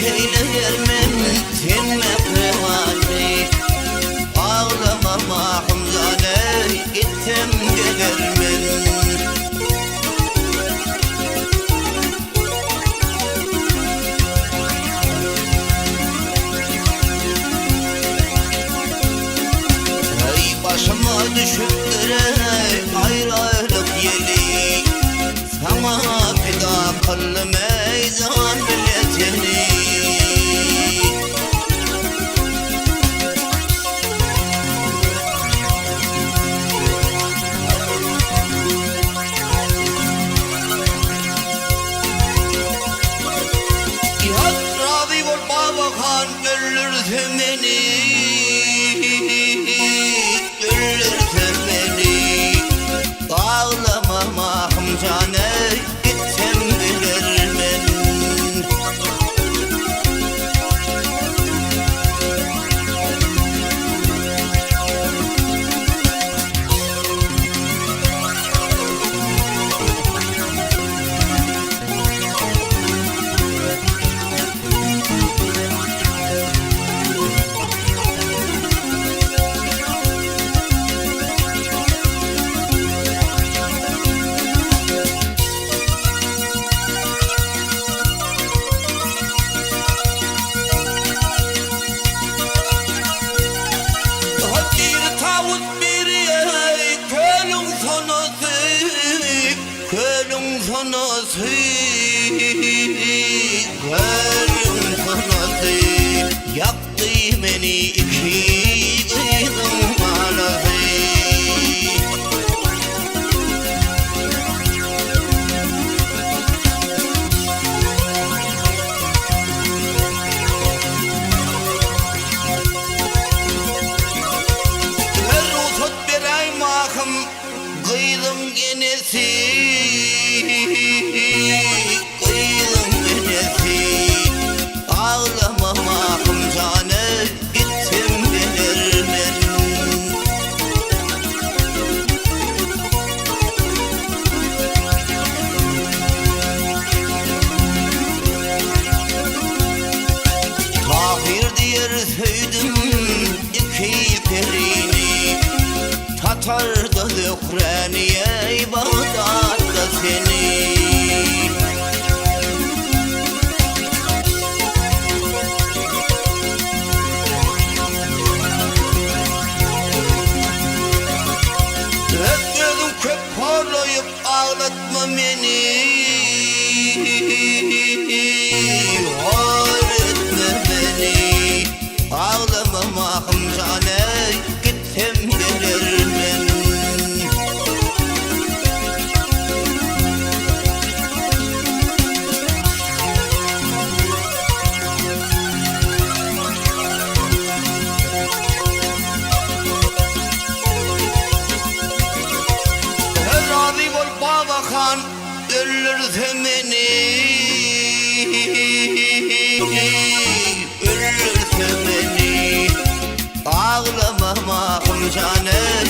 eylermen senme kıvali. Ağlama Mahymjan ey, gitsem gelermen. Başıma düşüklere ayrılık yeli, sana fida kıldım ey can milletini. Ya Rabbi ol babakan öldürsün beni. Ağlama Mahymjan ey, gitsem gelermen. Kölün sonası, kölün sonası, yaktı beni iki kızım anası. Her ruhsat berey mahım, kıydım yenesi. Kıydım yenesi. Ağlama Mahymjan ey, gitsem gelermen. Tahir diyer söydim iki perini, Tatar'da Döwran ey, Bağdat'ta seni. Öpmedim köp parlayıp ağlatma beni. Ağlatma beni. Ağlama Mahymjan ey, gitsem gelermen. Rabbi ol babakan öldürsün beni. Öldürsün beni. Ağlama Mahymjan ey,